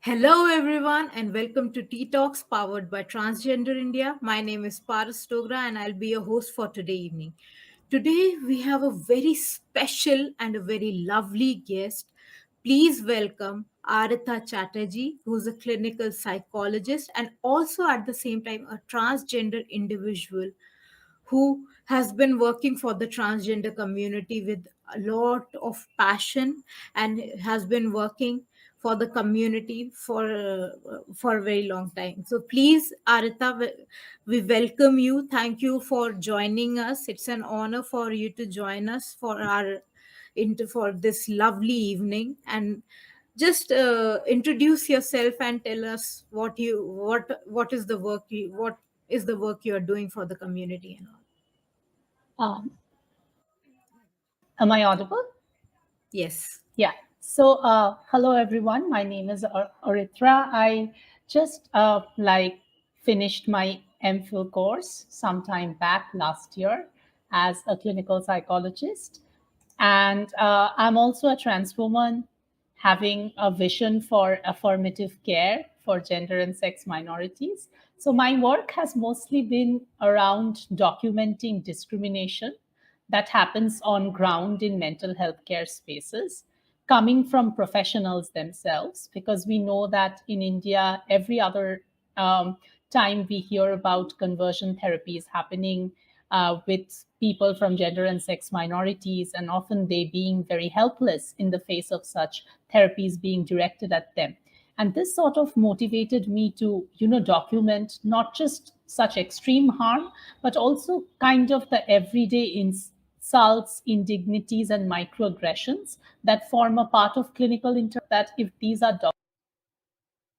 Hello, everyone, and welcome to Tea Talks powered by Transgender India. My name is Paras Togra, and I'll be your host for today evening. Today, we have a very special and a very lovely guest. Please welcome Aritra Chatterjee, who's a clinical psychologist and also at the same time a transgender individual who has been working for the transgender community with a lot of passion and has been working for the community for a very long time. So please, Arita, we welcome you. Thank you for joining us. It's an honor for you to join us for our into for this lovely evening. And just introduce yourself and tell us what is the work you are doing for the community and all. Um, am I audible? Yes. Yeah. So, hello everyone. My name is Aritra. I just finished my MPhil course sometime back last year as a clinical psychologist, and I'm also a trans woman having a vision for affirmative care for gender and sex minorities. So my work has mostly been around documenting discrimination that happens on ground in mental health care spaces, coming from professionals themselves, because we know that in India, every other time we hear about conversion therapies happening with people from gender and sex minorities, and often they being very helpless in the face of such therapies being directed at them. And this sort of motivated me to, document not just such extreme harm, but also kind of the everyday insults, indignities, and microaggressions that form a part of clinical that if these are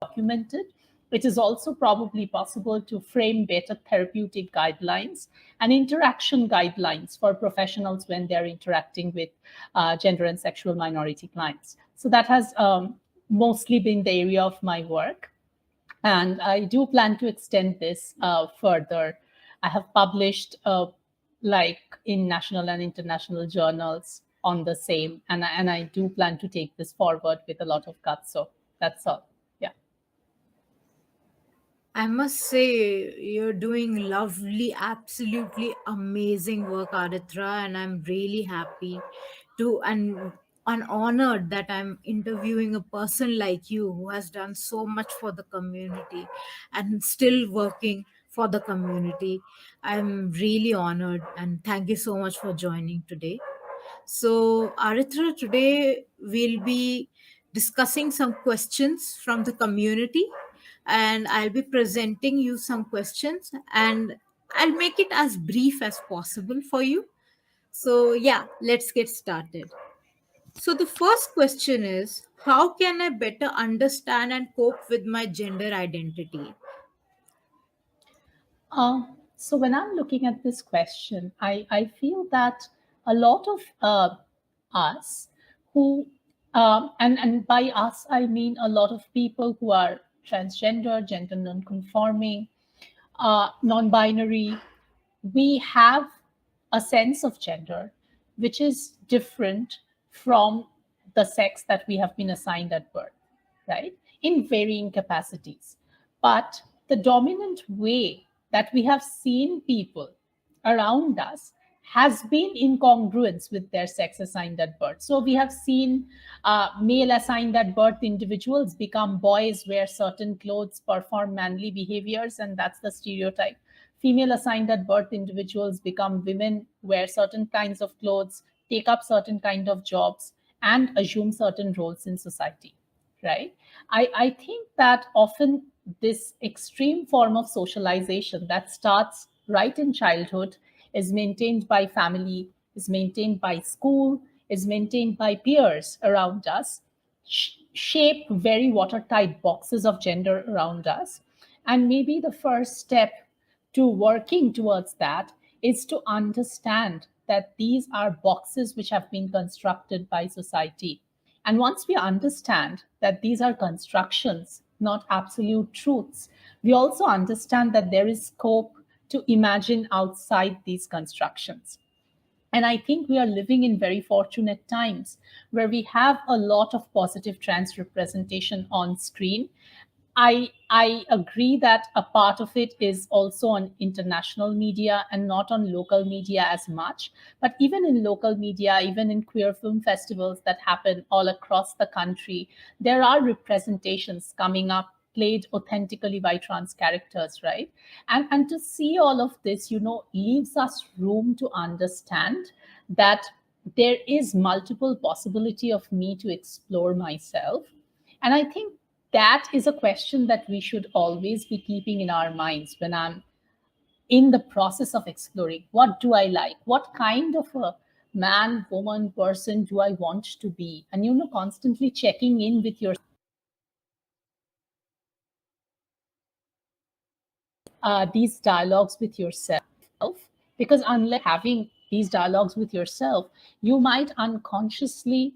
documented, it is also probably possible to frame better therapeutic guidelines and interaction guidelines for professionals when they're interacting with gender and sexual minority clients. So that has mostly been the area of my work. And I do plan to extend this further. I have published in national and international journals on the same, and I do plan to take this forward with a lot of guts. So that's all. Yeah. I must say, you're doing lovely, absolutely amazing work, Aritra, and I'm really happy to and honored that I'm interviewing a person like you who has done so much for the community and still working for the community. I'm really honored and thank you so much for joining today. So, Aritra, today we'll be discussing some questions from the community, and I'll be presenting you some questions, and I'll make it as brief as possible for you. So, yeah, let's get started. So, the first question is, how can I better understand and cope with my gender identity? So when I'm looking at this question, I feel that a lot of us who, and by us, I mean a lot of people who are transgender, gender non-conforming, non-binary, we have a sense of gender which is different from the sex that we have been assigned at birth, right? In varying capacities. But the dominant way that we have seen people around us has been in congruence with their sex assigned at birth. So we have seen male assigned at birth individuals become boys, wear certain clothes, perform manly behaviors, and that's the stereotype. Female assigned at birth individuals become women, wear certain kinds of clothes, take up certain kind of jobs, and assume certain roles in society, right? I think that often this extreme form of socialization that starts right in childhood is maintained by family, is maintained by school, is maintained by peers around us, shape very watertight boxes of gender around us. And maybe the first step to working towards that is to understand that these are boxes which have been constructed by society. And once we understand that these are constructions, not absolute truths, we also understand that there is scope to imagine outside these constructions. And I think we are living in very fortunate times where we have a lot of positive trans representation on screen. I agree that a part of it is also on international media and not on local media as much. But even in local media, even in queer film festivals that happen all across the country, there are representations coming up played authentically by trans characters, right? And to see all of this, leaves us room to understand that there is multiple possibility of me to explore myself. And I think that is a question that we should always be keeping in our minds when I'm in the process of exploring. What do I like? What kind of a man, woman, person do I want to be? And, constantly checking in with your these dialogues with yourself. Because unless having these dialogues with yourself, you might unconsciously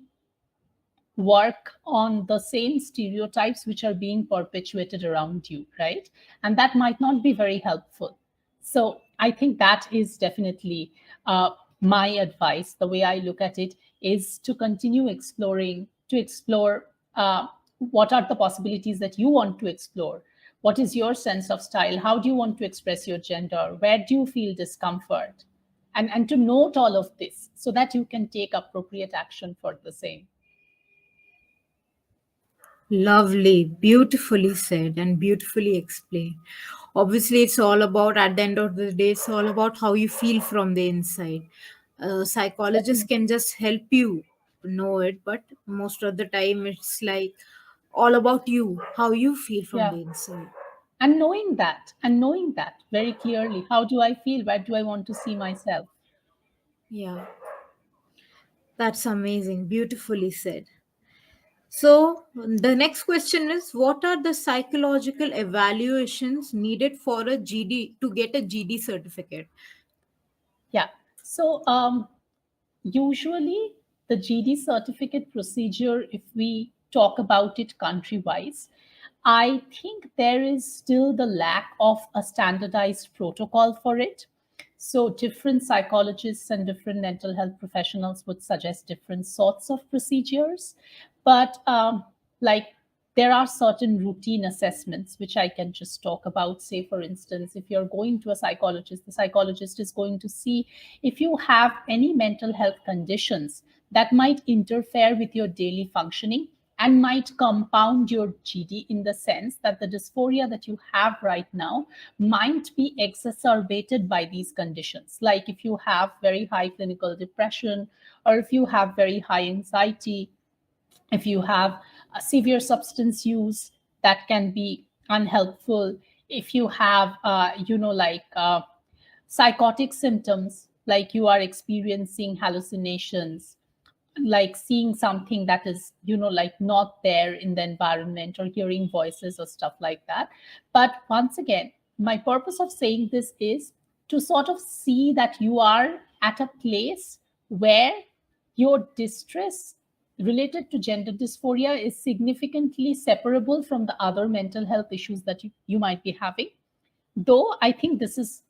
work on the same stereotypes which are being perpetuated around you, right? And that might not be very helpful. So I think that is definitely my advice. The way I look at it is to continue exploring, to explore what are the possibilities that you want to explore. What is your sense of style? How do you want to express your gender? Where do you feel discomfort? And to note all of this so that you can take appropriate action for the same. Lovely, beautifully said and beautifully explained. Obviously, it's all about, at the end of the day, it's all about how you feel from the inside. A psychologist can just help you know it, but most of the time, it's like all about you, how you feel from Yeah. the inside. And knowing that very clearly, how do I feel, where do I want to see myself? Yeah, that's amazing. Beautifully said. So, the next question is, what are the psychological evaluations needed for a GD to get a GD certificate? Yeah. So usually the GD certificate procedure, if we talk about it country wise, I think there is still the lack of a standardized protocol for it. So different psychologists and different mental health professionals would suggest different sorts of procedures. But like there are certain routine assessments which I can just talk about. Say, for instance, if you're going to a psychologist, the psychologist is going to see if you have any mental health conditions that might interfere with your daily functioning and might compound your GD, in the sense that the dysphoria that you have right now might be exacerbated by these conditions. Like if you have very high clinical depression, or if you have very high anxiety, if you have a severe substance use that can be unhelpful, if you have psychotic symptoms, like you are experiencing hallucinations, like seeing something that is like not there in the environment, or hearing voices or stuff like that. But once again, my purpose of saying this is to sort of see that you are at a place where your distress related to gender dysphoria is significantly separable from the other mental health issues that you might be having. Though I think this is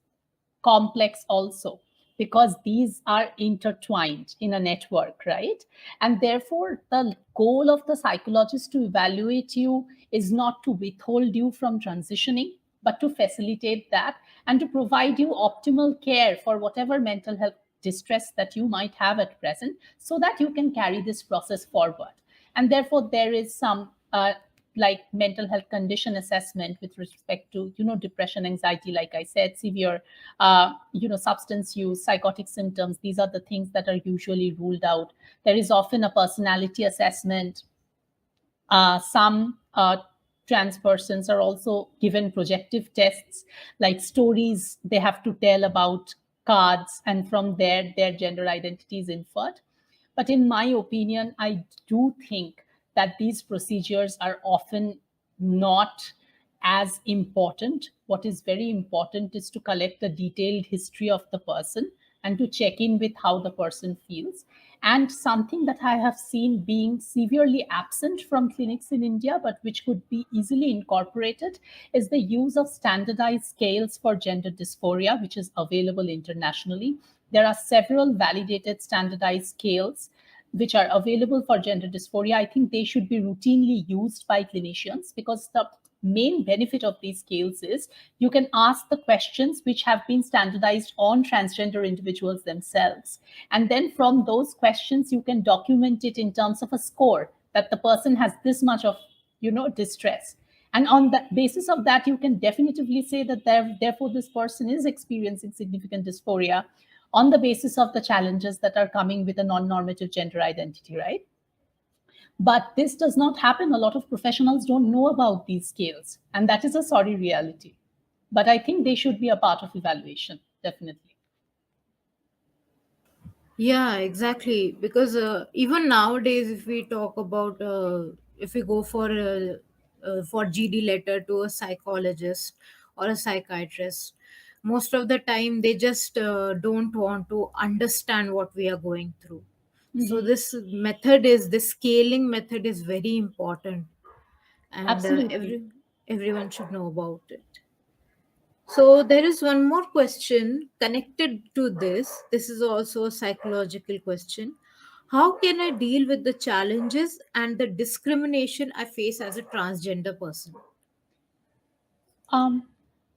complex also, because these are intertwined in a network, right? And therefore the goal of the psychologist to evaluate you is not to withhold you from transitioning, but to facilitate that and to provide you optimal care for whatever mental health distress that you might have at present, so that you can carry this process forward. And therefore there is some like mental health condition assessment with respect to depression, anxiety, like I said, severe substance use, psychotic symptoms. These are the things that are usually ruled out. There is often a personality assessment. Some trans persons are also given projective tests, like stories they have to tell about cards, and from there their gender identity is inferred. But in my opinion, I do think that these procedures are often not as important. What is very important is to collect a detailed history of the person and to check in with how the person feels. And something that I have seen being severely absent from clinics in India, but which could be easily incorporated, is the use of standardized scales for gender dysphoria, which is available internationally. There are several validated standardized scales which are available for gender dysphoria. I think they should be routinely used by clinicians, because the main benefit of these scales is you can ask the questions which have been standardized on transgender individuals themselves. And then from those questions, you can document it in terms of a score that the person has this much of, distress. And on the basis of that, you can definitively say that therefore this person is experiencing significant dysphoria on the basis of the challenges that are coming with a non-normative gender identity, right? But this does not happen. A lot of professionals don't know about these scales, and that is a sorry reality. But I think they should be a part of evaluation, definitely. Yeah, exactly. Because even nowadays, if we talk about, if we go for GD letter to a psychologist or a psychiatrist, most of the time they just don't want to understand what we are going through. So this scaling method is very important, and Absolutely. everyone should know about it. So there is one more question connected to this. This is also a psychological question. How can I deal with the challenges and the discrimination I face as a transgender person? Um,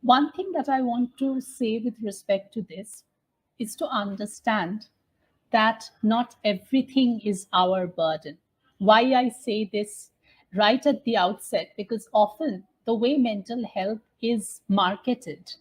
One thing that I want to say with respect to this is to understand that not everything is our burden. Why I say this right at the outset, because often the way mental health is marketed,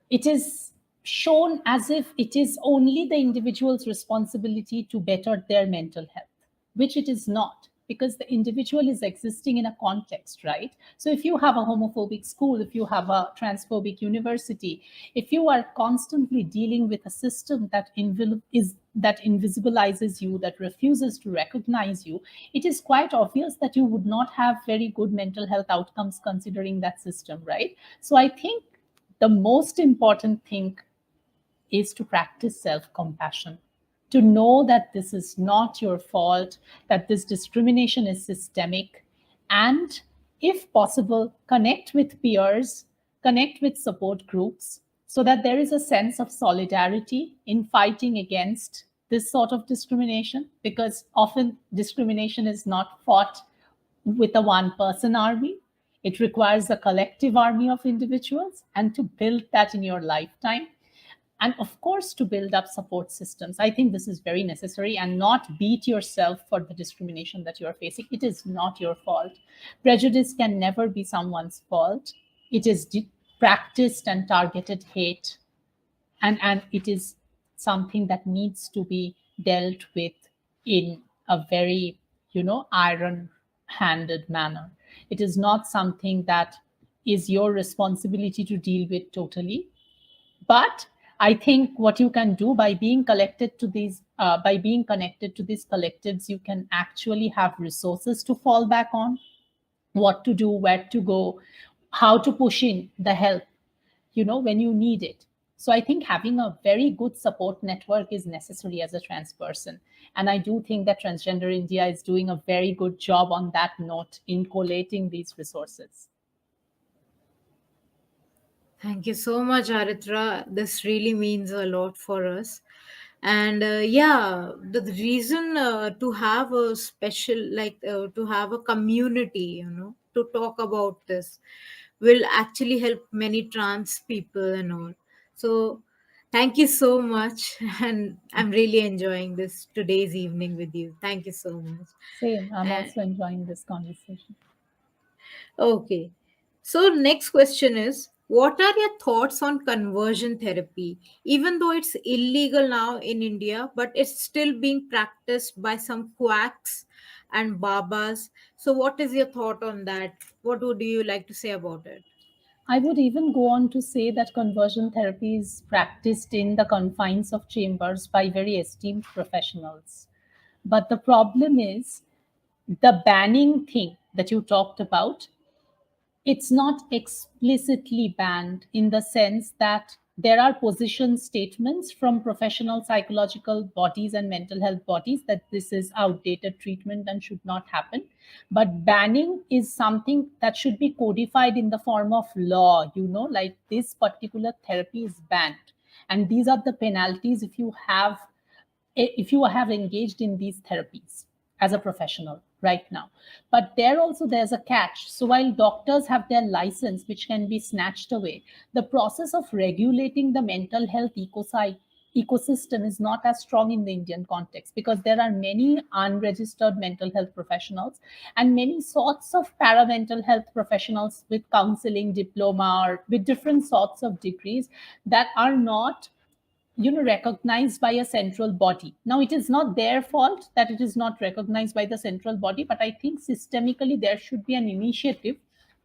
it is shown as if it is only the individual's responsibility to better their mental health, which it is not, because the individual is existing in a context, right? So if you have a homophobic school, if you have a transphobic university, if you are constantly dealing with a system that invisibilizes you, that refuses to recognize you, it is quite obvious that you would not have very good mental health outcomes considering that system, right? So I think the most important thing is to practice self compassion, to know that this is not your fault, that this discrimination is systemic, and if possible, connect with peers, connect with support groups, so that there is a sense of solidarity in fighting against this sort of discrimination, because often discrimination is not fought with a one person army. It requires a collective army of individuals, and to build that in your lifetime, and of course to build up support systems. I think this is very necessary, and not beat yourself for the discrimination that you are facing. It is not your fault. Prejudice can never be someone's fault. It is practiced and targeted hate, and it is something that needs to be dealt with in a very, iron handed manner. It is not something that is your responsibility to deal with totally. But I think what you can do by being collected to these by being connected to these collectives, you can actually have resources to fall back on, what to do, where to go, how to push in the help, when you need it. So I think having a very good support network is necessary as a trans person. And I do think that Transgender India is doing a very good job on that note in collating these resources. Thank you so much, Aritra. This really means a lot for us. And yeah, the reason to have a special, to have a community, to talk about this will actually help many trans people and all. So, thank you so much. And I'm really enjoying this today's evening with you. Thank you so much. Same, I'm And also enjoying this conversation. okay. So next question is, what are your thoughts on conversion therapy? Even though it's illegal now in India, but it's still being practiced by some quacks and babas. So what is your thought on that? What would you like to say about it? I would even go on to say that conversion therapy is practiced in the confines of chambers by very esteemed professionals. But the problem is the banning thing that you talked about, it's not explicitly banned in the sense that there are position statements from professional psychological bodies and mental health bodies that this is outdated treatment and should not happen. But banning is something that should be codified in the form of law, like this particular therapy is banned. And these are the penalties if you have engaged in these therapies as a professional right now. But there's a catch. So while doctors have their license which can be snatched away, the process of regulating the mental health ecosystem is not as strong in the Indian context, because there are many unregistered mental health professionals and many sorts of paramental health professionals with counseling diploma or with different sorts of degrees that are not recognized by a central body. Now, it is not their fault that it is not recognized by the central body, but I think systemically there should be an initiative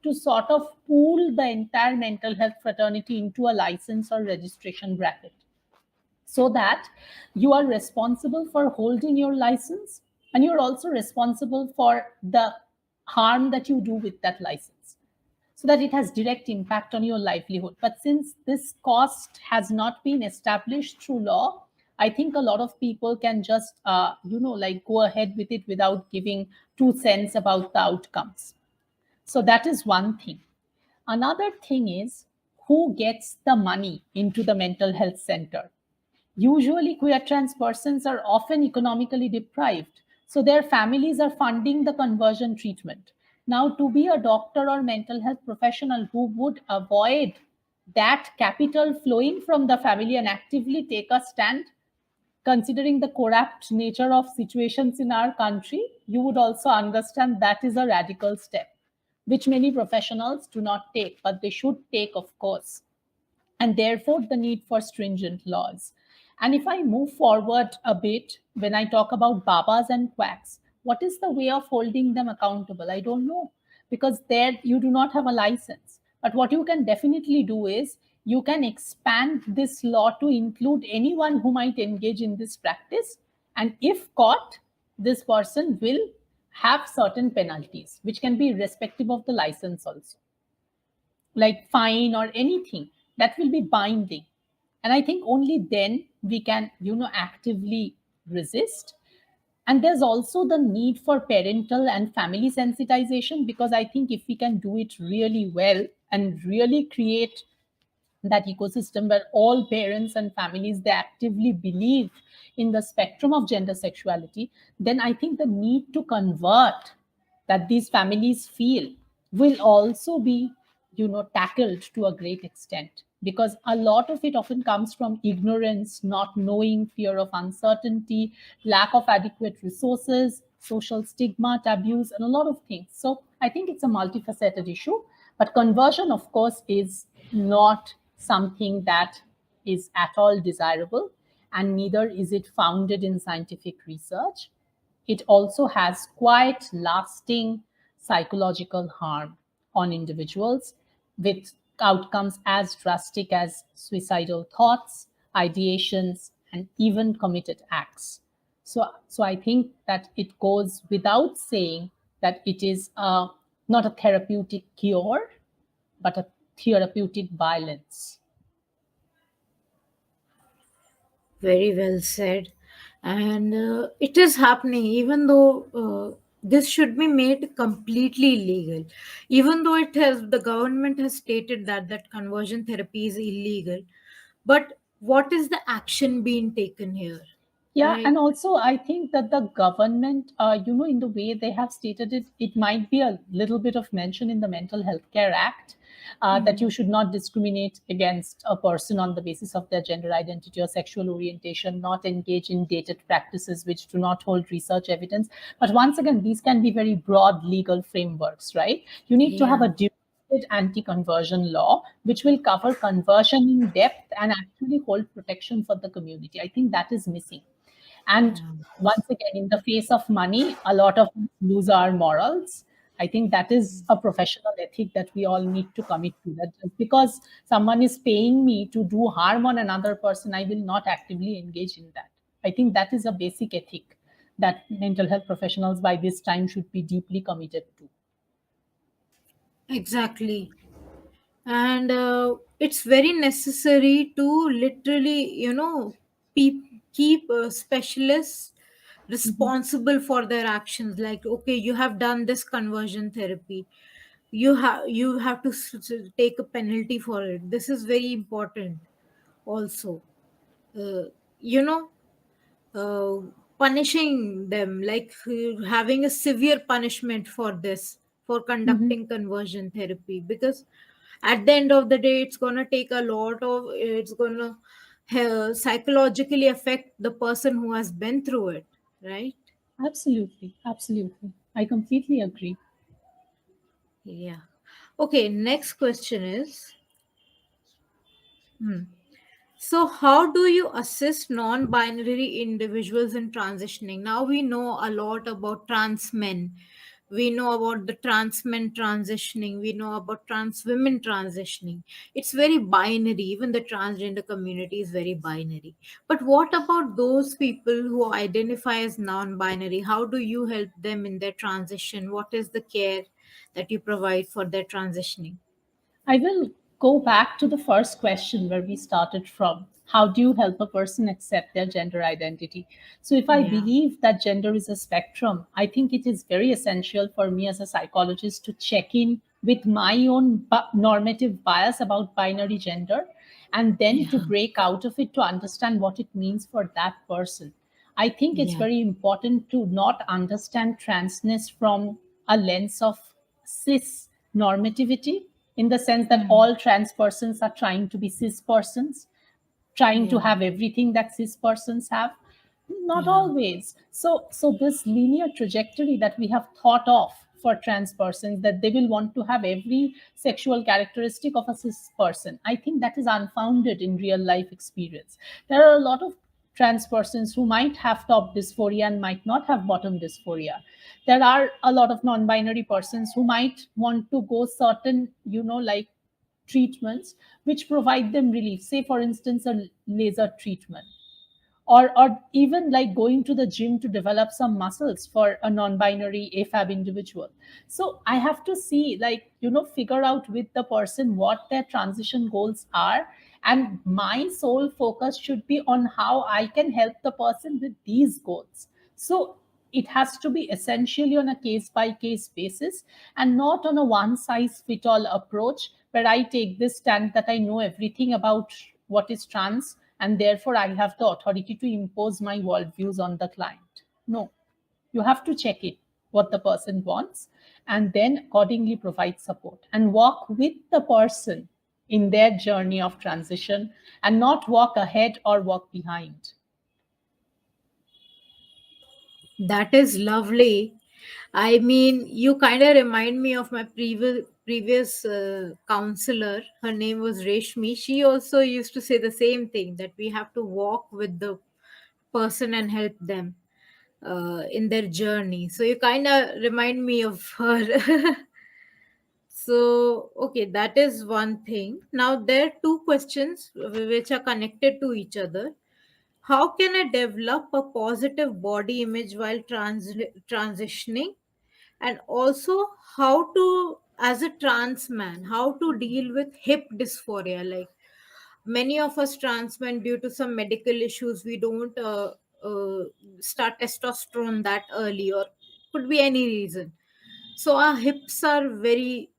to sort of pool the entire mental health fraternity into a license or registration bracket, so that you are responsible for holding your license, and you're also responsible for the harm that you do with that license, so that it has direct impact on your livelihood. But since this cost has not been established through law, I think a lot of people can just like go ahead with it without giving 2 cents about the outcomes. So that is one thing. Another thing is, who gets the money into the mental health center? Usually, queer trans persons are often economically deprived, so their families are funding the conversion treatment. Now, to be a doctor or mental health professional who would avoid that capital flowing from the family and actively take a stand, considering the corrupt nature of situations in our country, you would also understand that is a radical step, which many professionals do not take, but they should take, of course, and therefore the need for stringent laws. And if I move forward a bit, when I talk about babas and quacks, what is the way of holding them accountable? I don't know, because there you do not have a license. But what you can definitely do is you can expand this law to include anyone who might engage in this practice. And if caught, this person will have certain penalties, which can be irrespective of the license also, like fine or anything that will be binding. And I think only then we can actively resist. And there's also the need for parental and family sensitization, because I think if we can do it really well and really create that ecosystem where all parents and families, they actively believe in the spectrum of gender sexuality, then I think the need to convert that these families feel will also be tackled to a great extent, because a lot of it often comes from ignorance, not knowing, fear of uncertainty, lack of adequate resources, social stigma, taboos, and a lot of things. So I think it's a multifaceted issue, but conversion, of course, is not something that is at all desirable, and neither is it founded in scientific research. It also has quite lasting psychological harm on individuals, with outcomes as drastic as suicidal thoughts, ideations, and even committed acts. So I think that it goes without saying that it is not a therapeutic cure, but a therapeutic violence. Very well said. And it is happening, even though this should be made completely illegal. Even though the government has stated that conversion therapy is illegal, but what is the action being taken here, Yeah, right? and also I think that the government, in the way they have stated it, it might be a little bit of mention in the Mental Health Care Act, that you Mhm. should not discriminate against a person on the basis of their gender identity or sexual orientation, not engage in dated practices which do not hold research evidence. But once again, these can be very broad legal frameworks, right? You need to have Yeah. a anti-conversion law which will cover conversion in depth and actually hold protection for the community. I think that is missing. And Yeah. once again, in the face of money, a lot of us lose our morals. I think that is a professional ethic that we all need to commit to. That just because someone is paying me to do harm on another person, I will not actively engage in that. I think that is a basic ethic that mental health professionals by this time should be deeply committed to. Exactly. And it's very necessary to literally, keep specialists responsible for their actions. Like, okay, you have done this conversion therapy, you have to take a penalty for it. This is very important also. uh, you know punishing them, like having a severe punishment for this, for Mhm. conducting conversion therapy, because at the end of the day it's going to take a lot of, it's going to psychologically affect the person who has been through it, right? Absolutely, absolutely. I completely agree. Yeah. Okay, next question is, so, how do you assist non binary individuals in transitioning? Now we know a lot about trans men. We know about the trans men transitioning. We know about trans women transitioning. It's very binary. Even the transgender community is very binary. But what about those people who identify as non binary? How do you help them in their transition? What is the care that you provide for their transitioning? I will go back to the first question where we started from. How do you help a person accept their gender identity? So, if I Yeah, believe that gender is a spectrum, I think it is very essential for me as a psychologist to check in with my own normative bias about binary gender and then to yeah, break out of it to understand what it means for that person. I think it's yeah, very important to not understand transness from a lens of cis normativity, in the sense that hmm, all trans persons are trying to be cis persons, trying to yeah, have everything that cis persons have. Not yeah. always. So this linear trajectory that we have thought of for trans persons, that they will want to have every sexual characteristic of a cis person, I think that is unfounded in real life experience. There are a lot of trans persons who might have top dysphoria and might not have bottom dysphoria. There are a lot of non-binary persons who might want to go certain, like treatments which provide them relief, say for instance a laser treatment, or even like going to the gym to develop some muscles for a non-binary AFAB individual. So I have to see, like, figure out with the person what their transition goals are, and my sole focus should be on how I can help the person with these goals. So it has to be essentially on a case by case basis and not on a one size fit all approach where I take this stand that I know everything about what is trans and therefore I have the authority to impose my worldviews on the client. No, you have to check it, what the person wants, and then accordingly provide support and walk with the person in their journey of transition and not walk ahead or walk behind. That is lovely. I mean, you kind of remind me of my previous counselor. Her name was Reshmi. She also used to say the same thing, that we have to walk with the person and help them in their journey. So you kind of remind me of her. So, okay, that is one thing. Now, there are two questions which are connected to each other. How can I develop a positive body image while transitioning? And also, how to, as a trans man, how to deal with hip dysphoria? Like, many of us trans men, due to some medical issues, we don't uh, start testosterone that early, or could be any reason, so our hips are very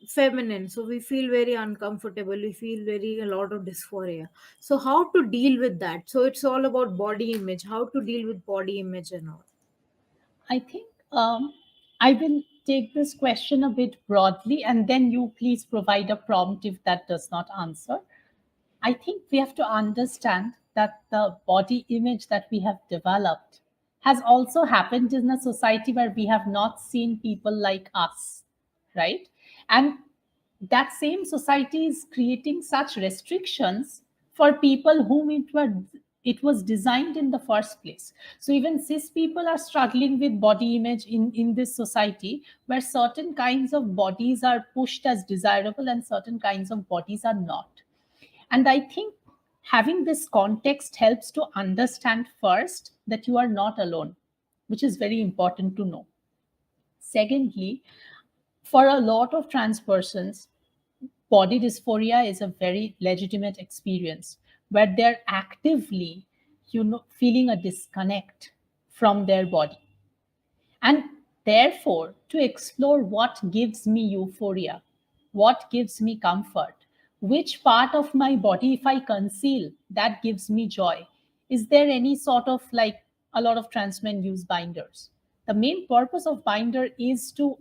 feminine, so we feel very uncomfortable, we feel very a lot of dysphoria. So how to deal with that? So it's all about body image, how to deal with body image and all. I think I will take this question a bit broadly and then you please provide a prompt if that does not answer. I think we have to understand that the body image that we have developed has also happened in a society where we have not seen people like us, right? And that same society is creating such restrictions for people whom it was designed in the first place. So even cis people are struggling with body image in this society where certain kinds of bodies are pushed as desirable and certain kinds of bodies are not. And I think having this context helps to understand first that you are not alone, which is very important to know. Secondly, for a lot of trans persons, body dysphoria is a very legitimate experience where they're actively, feeling a disconnect from their body. And therefore, to explore what gives me euphoria, what gives me comfort, Which part of my body, if I conceal, that gives me joy? Is there any sort of like, a lot of trans men use binders? The main purpose of binder is to,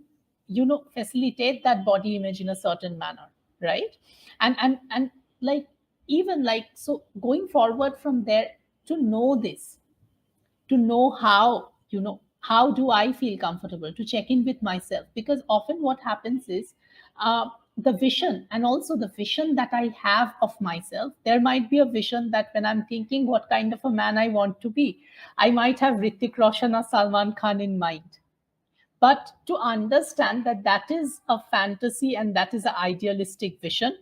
facilitate that body image in a certain manner, right? And like, even like, so going forward from there, to know this, to know how, how do I feel comfortable to check in with myself? Because often what happens is, the vision, and also the vision that I have of myself, there might be a vision that when I'm thinking what kind of a man I want to be, I might have Ritik Roshan or Salman Khan in mind. But to understand that that is a fantasy and that is an idealistic vision,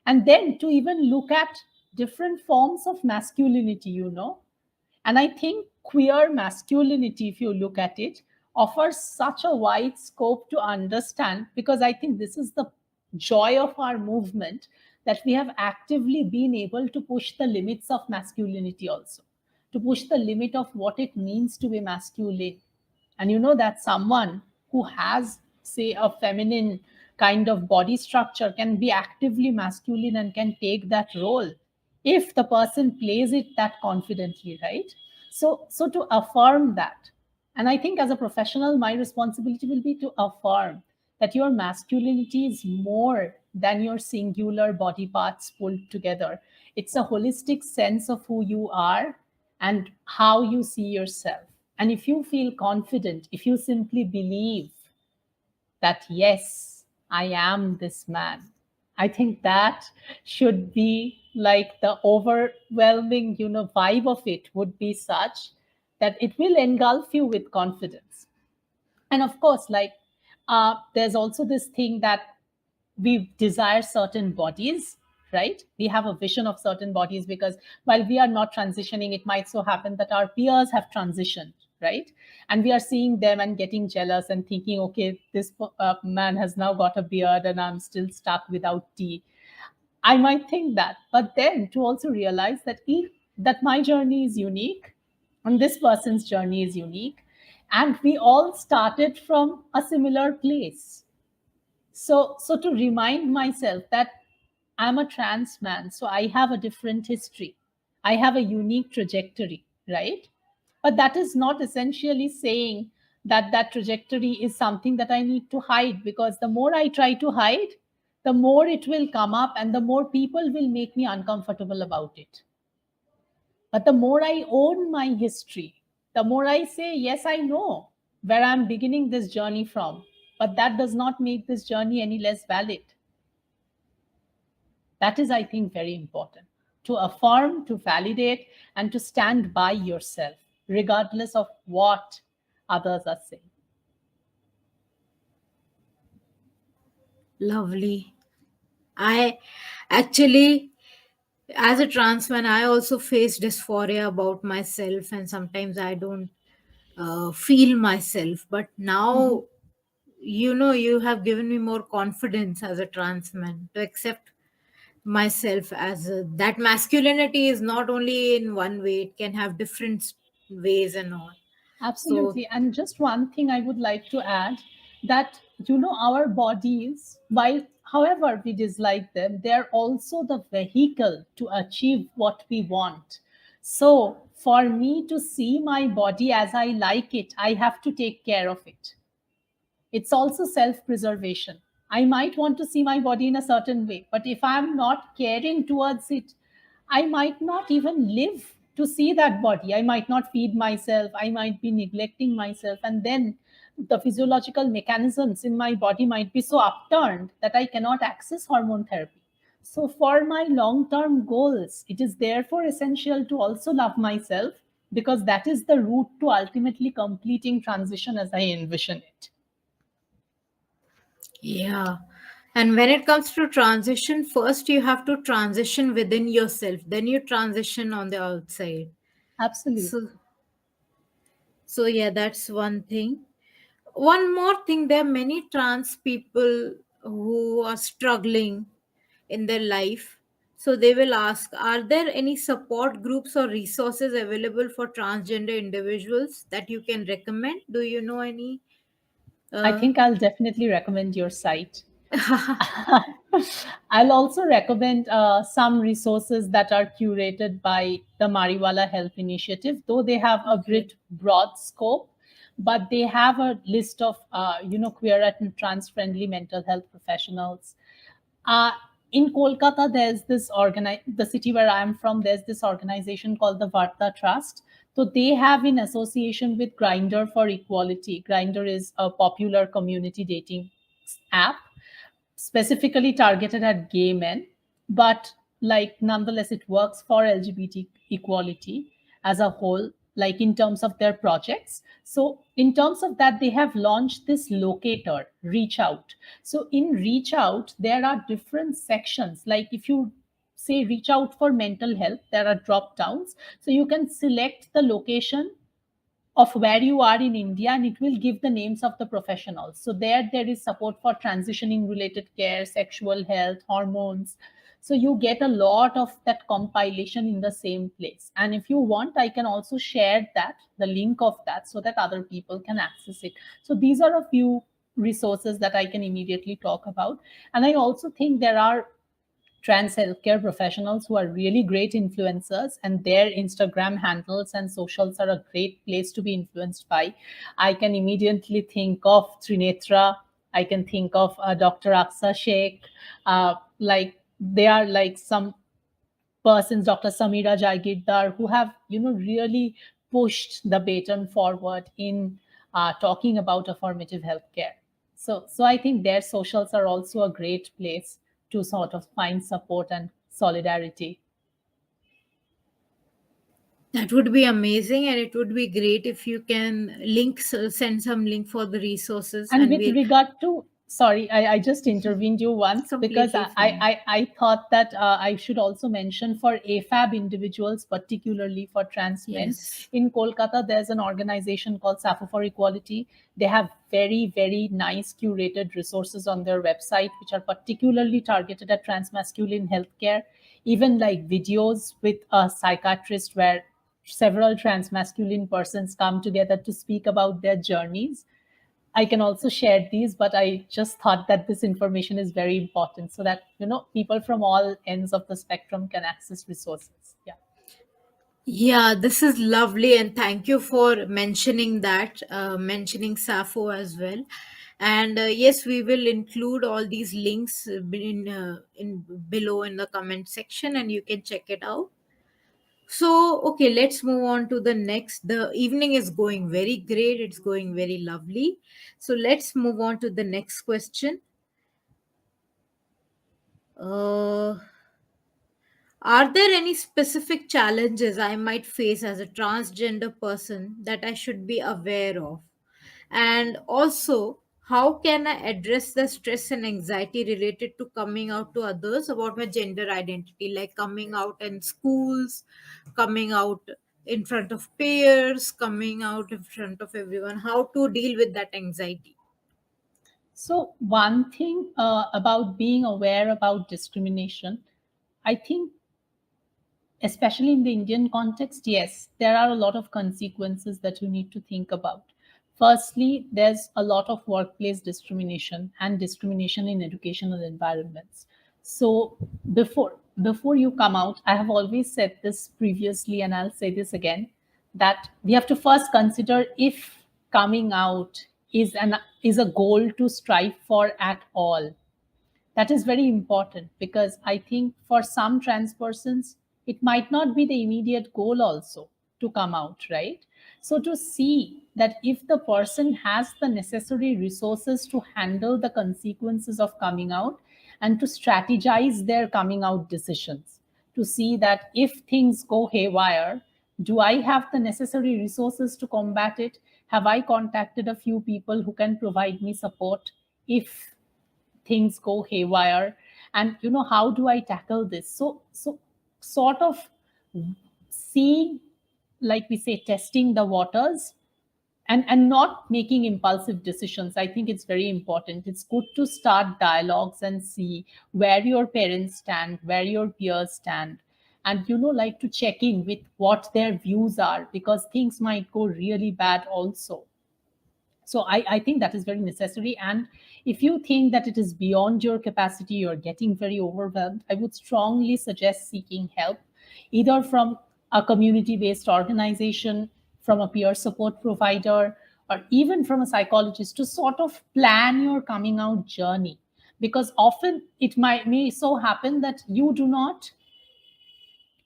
and then to even look at different forms of masculinity, and I think queer masculinity, if you look at it, offers such a wide scope to understand, because I think this is the joy of our movement, that we have actively been able to push the limits of masculinity also, to push the limit of what it means to be masculine. And that someone who has, say, a feminine kind of body structure can be actively masculine and can take that role if the person plays it that confidently, right? So to affirm that, and I think as a professional my responsibility will be to affirm that your masculinity is more than your singular body parts pulled together. It's a holistic sense of who you are and how you see yourself. And if you feel confident, if you simply believe that, yes, I am this man, I think that should be like the overwhelming, vibe of it would be such that it will engulf you with confidence. And of course, like, there's also this thing that we desire certain bodies, right? We have a vision of certain bodies because while we are not transitioning, it might so happen that our peers have transitioned, right? And we are seeing them and getting jealous and thinking, okay, this man has now got a beard and I'm still stuck without tea. I might think that, but then to also realize that that my journey is unique and this person's journey is unique, and we all started from a similar place. So to remind myself that I'm a trans man, so I have a different history. I have a unique trajectory, right? But that is not essentially saying that that trajectory is something that I need to hide, because the more I try to hide, the more it will come up and the more people will make me uncomfortable about it. But the more I own my history, the more I say, yes, I know where I'm beginning this journey from, but that does not make this journey any less valid. That is, I think, very important, to affirm, to validate, and to stand by yourself, regardless of what others are saying. Lovely. I actually, as a trans man, I also face dysphoria about myself, and sometimes I don't feel myself. But Mhm. now, you have given me more confidence as a trans man to accept myself as that masculinity is not only in one way, it can have different ways and all. So, Absolutely. And just one thing I would like to add, that, our bodies, while however we dislike them, they're also the vehicle to achieve what we want. So, for me to see my body as I like it, I have to take care of it. It's also self preservation. I might want to see my body in a certain way, but if I'm not caring towards it, I might not even live to see that body. I might not feed myself, I might be neglecting myself, and then the physiological mechanisms in my body might be so upturned that I cannot access hormone therapy. So, for my long term goals, it is therefore essential to also love myself, because that is the route to ultimately completing transition as I envision it. yeah. And when it comes to transition, first you have to transition within yourself, then you transition on the outside. So, Absolutely. yeah, that's one thing. One more thing, there are many trans people who are struggling in their life. So they will ask, are there any support groups or resources available for transgender individuals that you can recommend? Do you know any? I Uh, think I'll definitely recommend your site. I'll also recommend some resources that are curated by the Mariwala Health Initiative, though they have a Okay. bit broad scope, but they have a list of queer and trans friendly mental health professionals. uh, in Kolkata, there's the city where I'm from, there's this organization called the Varta Trust. So they have, in association with Grinder for Equality. Grinder is a popular community dating app specifically targeted at gay men, but like nonetheless, it works for LGBT equality as a whole, like in terms of their projects. So, in terms of that, they have launched this locator, Reach Out. So, in Reach Out, there are different sections. Like if you say reach out for mental health, there are drop downs. So, you can select the location of where you are in India, and it will give the names of the professionals. So there is support for transitioning related care, sexual health, hormones. So you get a lot of that compilation in the same place. And if you want, I can also share the link of that, so that other people can access it. So these are a few resources that I can immediately talk about. And I also think there are trans healthcare professionals who are really great influencers, and their Instagram handles and socials are a great place to be influenced by. I can immediately think of Trinetra. I can think of Dr. Aksa Sheikh. Like they are like some persons, Dr. Samira Jagirdar, who have really pushed the baton forward in talking about affirmative healthcare. So I think their socials are also a great place to sort of find support and solidarity. That would be amazing, and it would be great if you can send some link for the resources, And and with we'll regard to, sorry, I just intervened you once because completely fine. I thought that I should also mention for AFAB individuals, particularly for trans men. Yes. In Kolkata, there's an organization called Sappho for Equality. They have very, very nice curated resources on their website, which are particularly targeted at trans masculine healthcare, even like videos with a psychiatrist where several trans masculine persons come together to speak about their journeys. I can also share these, but I just thought that this information is very important so that people from all ends of the spectrum can access resources. Yeah. Yeah, this is lovely, and thank you for mentioning that, mentioning Sappho as well. And yes, we will include all these links in below in the comment section, and you can check it out. So, okay, let's move on to the next. The evening is going very great. It's going very lovely. So, let's move on to the next question. Uh, are there any specific challenges I might face as a transgender person that I should be aware of? And also, how can I address the stress and anxiety related to coming out to others about my gender identity, like coming out in schools, coming out in front of peers, coming out in front of everyone? How to deal with that anxiety? So one thing about being aware about discrimination, I think, especially in the Indian context, yes, there are a lot of consequences that you need to think about. Firstly, there's a lot of workplace discrimination and discrimination in educational environments. So before you come out, I have always said this previously, and I'll say this again, that we have to first consider if coming out is a goal to strive for at all. That is very important because I think for some trans persons, it might not be the immediate goal also to come out, right? So to see that if the person has the necessary resources to handle the consequences of coming out and to strategize their coming out decisions, to see that if things go haywire, do I have the necessary resources to combat it? Have I contacted a few people who can provide me support if things go haywire? And how do I tackle this? So sort of seeing, like we say, testing the waters, and not making impulsive decisions. I think it's very important. It's good to start dialogues and see where your parents stand, where your peers stand, and like to check in with what their views are, because things might go really bad also. So I think that is very necessary. And if you think that it is beyond your capacity, you're getting very overwhelmed, I would strongly suggest seeking help, either from a community based organization, from a peer support provider, or even from a psychologist, to sort of plan your coming out journey. Because often it might may so happen that you do not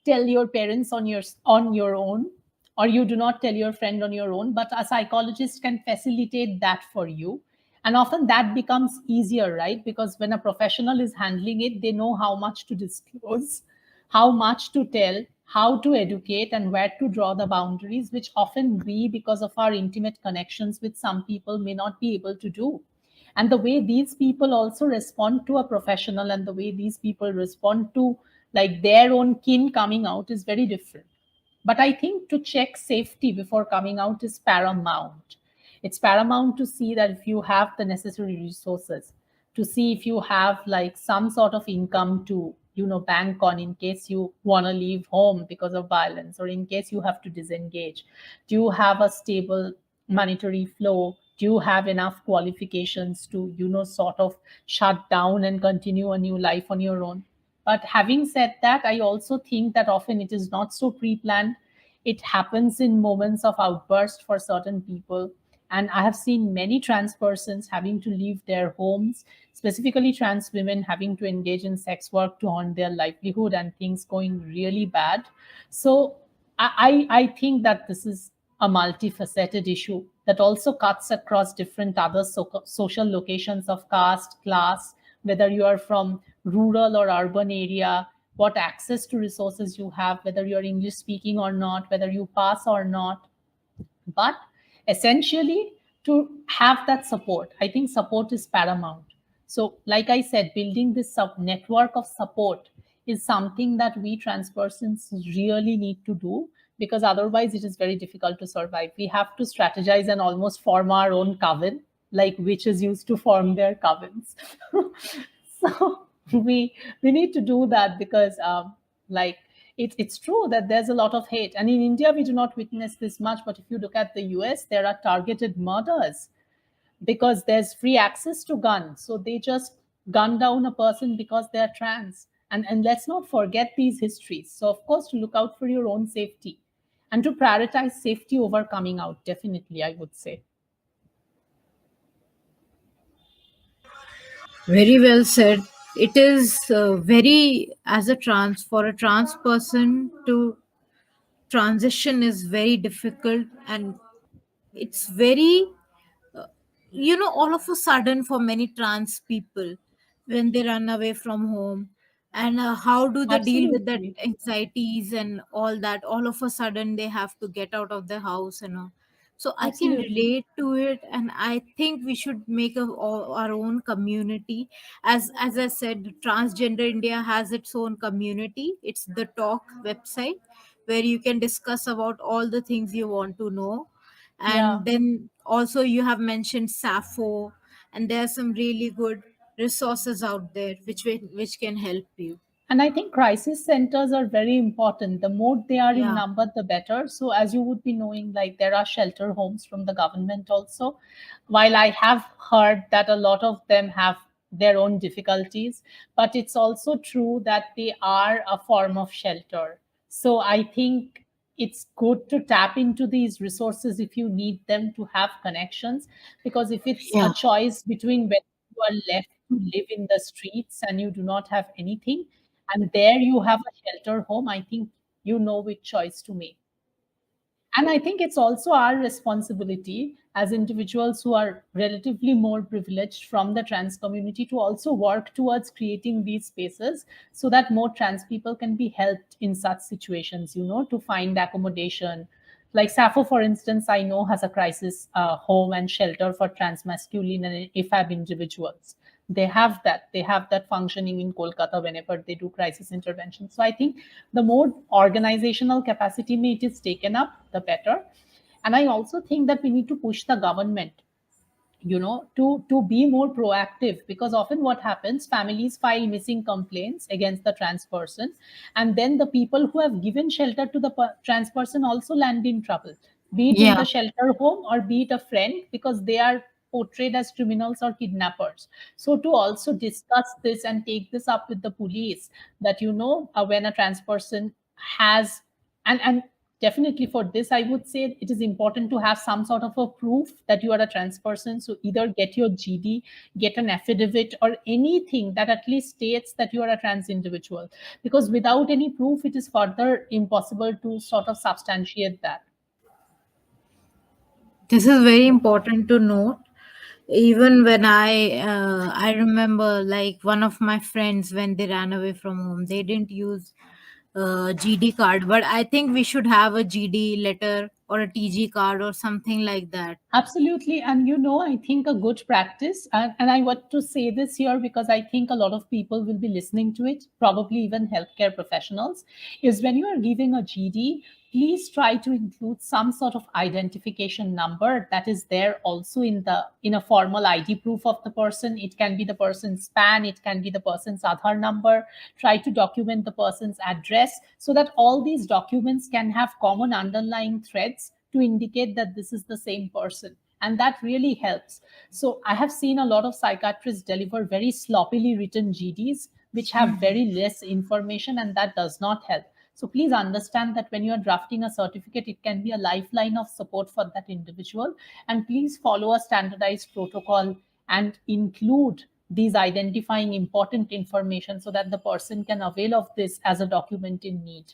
tell your parents on your own, or you do not tell your friend on your own, but a psychologist can facilitate that for you. And often that becomes easier, right? Because when a professional is handling it, they know how much to disclose, how much to tell, how to educate, and where to draw the boundaries, which often we, because of our intimate connections with some people, may not be able to do. And the way these people also respond to a professional, and the way these people respond to like their own kin coming out, is very different. But I think to check safety before coming out is paramount. It's paramount to see that if you have the necessary resources, to see if you have like some sort of income to, bank on in case you want to leave home because of violence, or in case you have to disengage. Do you have a stable monetary flow? Do you have enough qualifications to, sort of shut down and continue a new life on your own? But having said that, I also think that often it is not so pre planned. It happens in moments of outburst for certain people. And I have seen many trans persons having to leave their homes, specifically trans women having to engage in sex work to earn their livelihood, and things going really bad. So I think that this is a multifaceted issue that also cuts across different other social locations of caste, class, whether you are from rural or urban area, what access to resources you have, whether you're English speaking or not, whether you pass or not. But essentially, to have that support, I think support is paramount. So, like I said, building this network of support is something that we trans persons really need to do, because otherwise it is very difficult to survive. We have to strategize and almost form our own coven, like witches used to form their covens. So we need to do that, because like it's true that there's a lot of hate, and in India we do not witness this much, but if you look at the US, there are targeted murders because there's free access to guns, so they just gun down a person because they're trans. And let's not forget these histories. So of course, to look out for your own safety and to prioritize safety over coming out, definitely, I would say. Very well said. It is very, as a trans, for a trans person to transition is very difficult, and it's very, all of a sudden for many trans people when they run away from home, and how do they deal with that Absolutely. anxieties and all that, all of a sudden they have to get out of the house and all. So I can Absolutely. relate to it, and I think we should make our own community. As I said, Transgender India has its own community. It's the talk website where you can discuss about all the things you want to know. Yeah. And then also you have mentioned Sappho, and there are some really good resources out there which can help you. And I think crisis centers are very important. The more they are in Yeah. number, the better. So, as you would be knowing, like there are shelter homes from the government also. While I have heard that a lot of them have their own difficulties, but it's also true that they are a form of shelter. So, I think it's good to tap into these resources if you need them to have connections. Because if it's a Yeah. choice between whether you are left to live in the streets and you do not have anything, and there you have a shelter home, I think you know which choice to make. And I think it's also our responsibility as individuals who are relatively more privileged from the trans community to also work towards creating these spaces so that more trans people can be helped in such situations, to find accommodation. Like Sappho, for instance, I know has a crisis home and shelter for transmasculine and AFAB individuals. They have that functioning in Kolkata whenever they do crisis intervention. So I think the more organizational capacity it is taken up, the better. And I also think that we need to push the government, to be more proactive, because often what happens, families file missing complaints against the trans person, and then the people who have given shelter to the trans person also land in trouble. be it in Yeah. the shelter home or be it a friend, because they are portrayed as criminals or kidnappers. So to also discuss this and take this up with the police, that when a trans person has, and definitely for this I would say it is important to have some sort of a proof that you are a trans person. So either get your GD, get an affidavit, or anything that at least states that you are a trans individual, because without any proof it is further impossible to sort of substantiate that. This is very important to note. Even when I remember, like, one of my friends, when they ran away from home, they didn't use GD card, but I think we should have a GD letter or a TG card or something like that. Absolutely. And I think a good practice, and I want to say this here because I think a lot of people will be listening to it, probably even healthcare professionals, is when you are giving a GD, please try to include some sort of identification number that is there also in a formal ID proof of the person. It can be the person's PAN, it can be the person's Aadhaar number. Try to document the person's address so that all these documents can have common underlying threads to indicate that this is the same person. And that really helps. So I have seen a lot of psychiatrists deliver very sloppily written GDs, which have very less information, and that does not help. So please understand that when you are drafting a certificate, it can be a lifeline of support for that individual. And please follow a standardized protocol and include these identifying important information so that the person can avail of this as a document in need.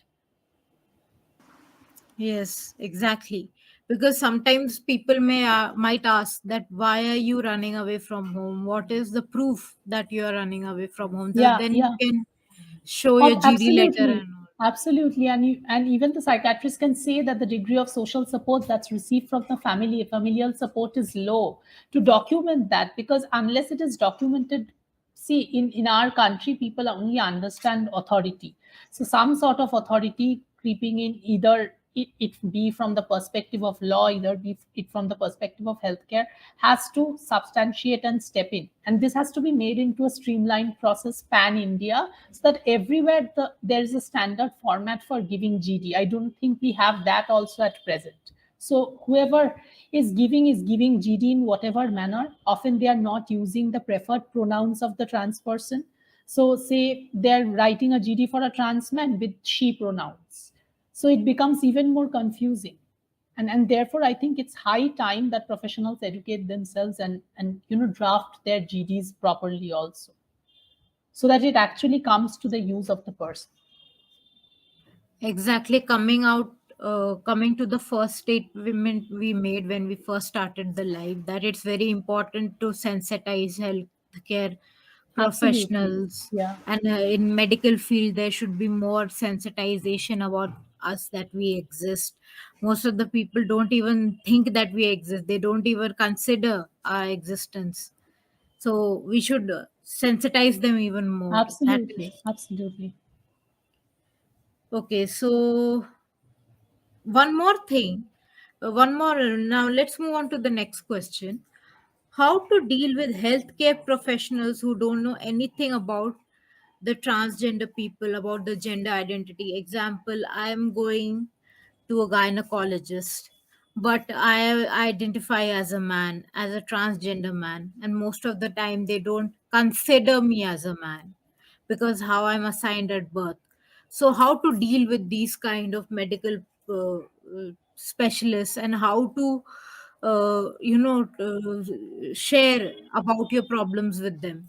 Yes, exactly. Because sometimes people might ask that why are you running away from home? What is the proof that you are running away from home? So Yeah, then you yeah. can show your Oh, GD letter absolutely. and all. Absolutely. And even the psychiatrist can say that the degree of social support that's received from the family, familial support is low, to document that, because unless it is documented, see, in our country, people only understand authority. So some sort of authority creeping in, either it be from the perspective of law, either be it from the perspective of healthcare, has to substantiate and step in. And this has to be made into a streamlined process pan India, so that everywhere there is a standard format for giving GD. I don't think we have that also at present. So whoever is giving GD in whatever manner. Often they are not using the preferred pronouns of the trans person. So say they're writing a GD for a trans man with she pronouns. So it becomes even more confusing. And therefore I think it's high time that professionals educate themselves and draft their GDs properly also, so that it actually comes to the use of the person. Exactly, coming to the first statement we made when we first started the live, that it's very important to sensitize healthcare Absolutely. professionals, Yeah. and in medical field there should be more sensitization about us, that we exist. Most of the people don't even think that we exist, they don't even consider our existence. So we should sensitize them even more. That Absolutely. is Absolutely. okay. So one more thing, one more. Now let's move on to the next question. How to deal with healthcare professionals who don't know anything about the transgender people, about the gender identity. Example, I am going to a gynecologist, but I identify as a man, as a transgender man, and most of the time they don't consider me as a man because how I'm assigned at birth. So how to deal with these kind of medical specialists, and how to share about your problems with them.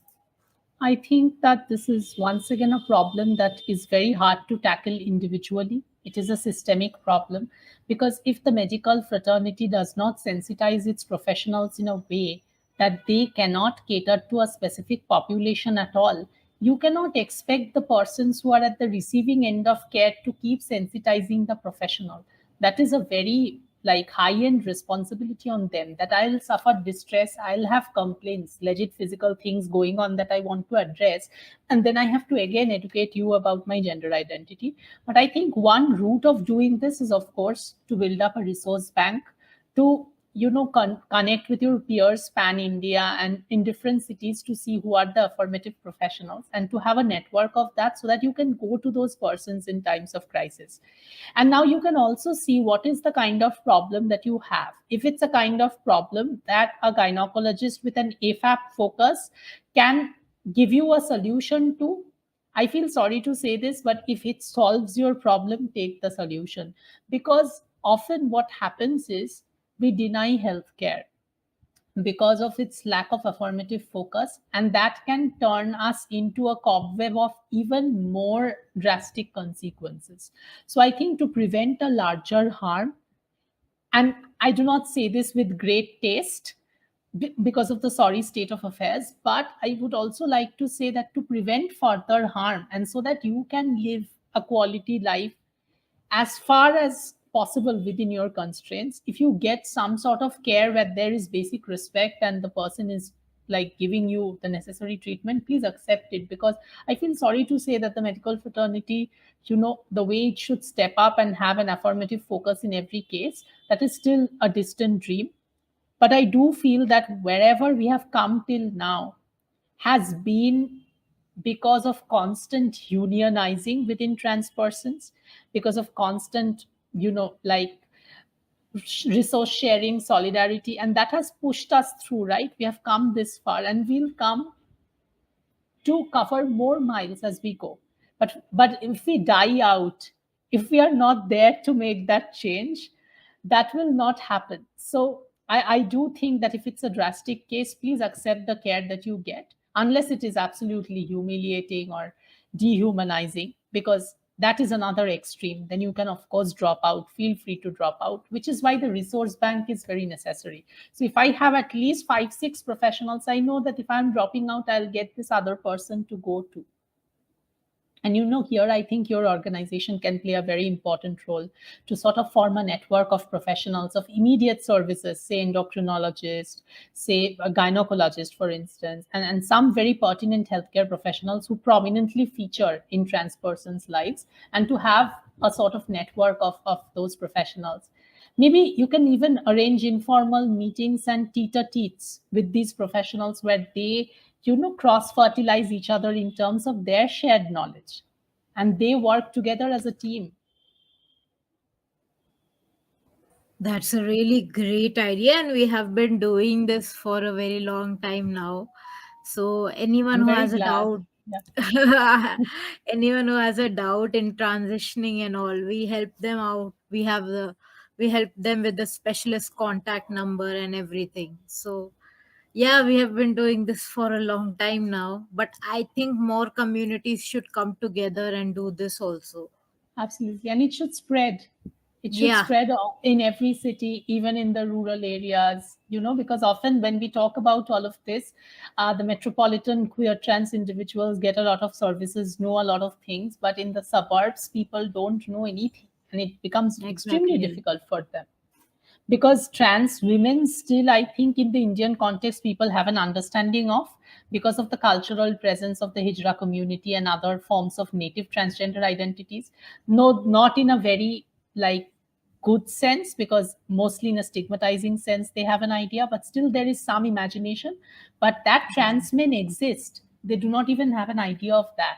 I think that this is once again a problem that is very hard to tackle individually. It is a systemic problem, because if the medical fraternity does not sensitize its professionals in a way that they cannot cater to a specific population at all, you cannot expect the persons who are at the receiving end of care to keep sensitizing the professional. That is a very like high end responsibility on them, that I'll suffer distress, I'll have complaints, legit physical things going on that I want to address, and then I have to again educate you about my gender identity. But I think one route of doing this is, of course, to build up a resource bank, to connect with your peers pan India and in different cities to see who are the affirmative professionals, and to have a network of that so that you can go to those persons in times of crisis. And now you can also see what is the kind of problem that you have. If it's a kind of problem that a gynecologist with an AFAP focus can give you a solution to, I feel sorry to say this, but if it solves your problem, take the solution. Because often what happens is we deny healthcare because of its lack of affirmative focus, and that can turn us into a cobweb of even more drastic consequences. So I think to prevent a larger harm, and I do not say this with great taste because of the sorry state of affairs, but I would also like to say that to prevent further harm and so that you can live a quality life as far as possible within your constraints, if you get some sort of care where there is basic respect and the person is like giving you the necessary treatment, please accept it. Because I feel sorry to say that the medical fraternity, the way it should step up and have an affirmative focus in every case, that is still a distant dream. But I do feel that wherever we have come till now has been because of constant unionizing within trans persons, because of constant, resource sharing, solidarity, and that has pushed us through, right? We have come this far and we'll come to cover more miles as we go. But if we die out, if we are not there to make that change, that will not happen. So I do think that if it's a drastic case, please accept the care that you get, unless it is absolutely humiliating or dehumanizing, because that is another extreme. Then you can, of course, drop out. Feel free to drop out, which is why the resource bank is very necessary. So if I have at least 5, 6 professionals, I know that if I'm dropping out, I'll get this other person to go to. And here I think your organization can play a very important role to sort of form a network of professionals of immediate services, say endocrinologist, say a gynecologist, for instance, and some very pertinent healthcare professionals who prominently feature in trans persons' lives, and to have a sort of network of those professionals. Maybe you can even arrange informal meetings and tete-a-tetes with these professionals where they, cross fertilize each other in terms of their shared knowledge and they work together as a team. That's a really great idea, and we have been doing this for a very long time now. So, anyone I'm who very has a glad. doubt, Yeah, anyone who has a doubt in transitioning and all, we help them out. We help them with the specialist contact number and everything. So, yeah, we have been doing this for a long time now, but I think more communities should come together and do this also. absolutely. And it should spread. It should Yeah, spread in every city, even in the rural areas, because often when we talk about all of this, the metropolitan queer trans individuals get a lot of services, know a lot of things, but in the suburbs, people don't know anything. And it becomes extremely exactly. difficult for them. Because trans women still, I think, in the Indian context, people have an understanding of, because of the cultural presence of the hijra community and other forms of native transgender identities. No, not in a very like good sense, because mostly in a stigmatizing sense they have an idea, but still there is some imagination. But that trans men exist, they do not even have an idea of that.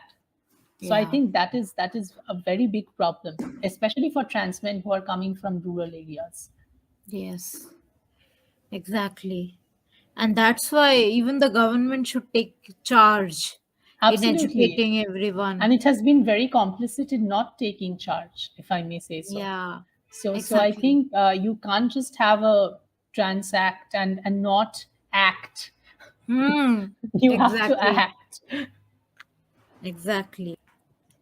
So I Yeah. think that is a very big problem, especially for trans men who are coming from rural areas. Yes. Exactly. And that's why even the government should take charge in Absolutely. educating And everyone. it has been very complicit in not taking charge, if I may say so. Yeah, So I exactly. think you can't just have a trans act and not act. Hmm. You have to Exactly. act. Exactly.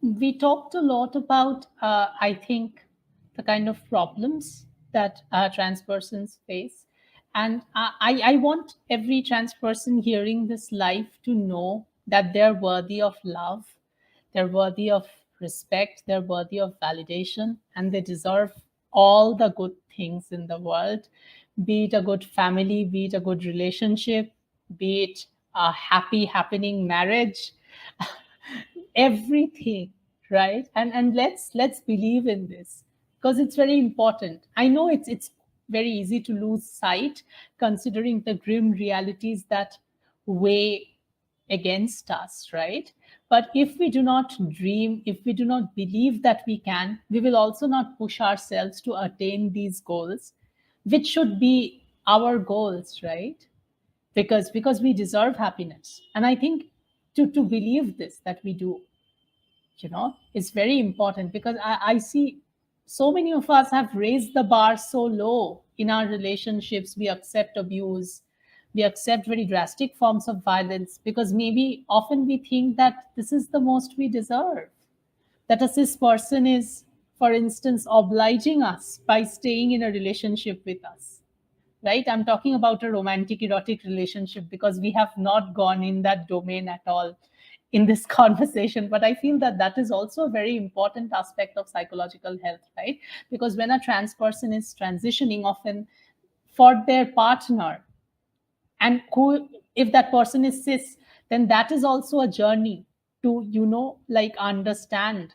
We talked a lot about, I think, the kind of problems that trans persons face. And I want every trans person hearing this live to know that they're worthy of love, they're worthy of respect, they're worthy of validation, and they deserve all the good things in the world, be it a good family, be it a good relationship, be it a happy, happening marriage, everything, right? And let's believe in this, because it's very important. I know it's very easy to lose sight, considering the grim realities that weigh against us, right? But if we do not dream, if we do not believe that we can, we will also not push ourselves to attain these goals, which should be our goals, right? Because we deserve happiness. And I think to believe this, that we do, is very important, because I see so many of us have raised the bar so low in our relationships. We accept abuse, we accept very drastic forms of violence, because maybe often we think that this is the most we deserve, that a cis person is, for instance, obliging us by staying in a relationship with us, right? I'm talking about a romantic erotic relationship, because we have not gone in that domain at all in this conversation. But I feel that that is also a very important aspect of psychological health, right? Because when a trans person is transitioning, often for their partner, and who, if that person is cis, then that is also a journey to, like, understand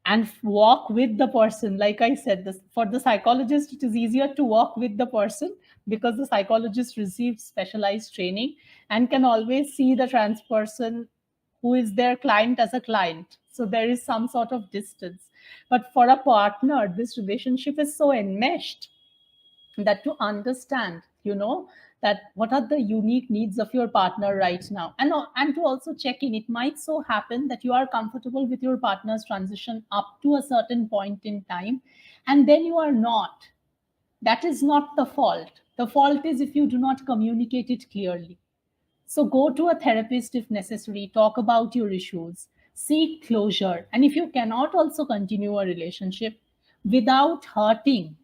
and walk with the person. Like I said, this, for the psychologist, it is easier to walk with the person, because the psychologist receives specialized training and can always see the trans person who is their client as a client, so there is some sort of distance. But for a partner, this relationship is so enmeshed that to understand, that what are the unique needs of your partner right now, and to also check in. It might so happen that you are comfortable with your partner's transition up to a certain point in time, and then you are not. That is not the fault. The fault is if you do not communicate it clearly. So go to a therapist if necessary, talk about your issues, seek closure. And if you cannot also continue a relationship without hurting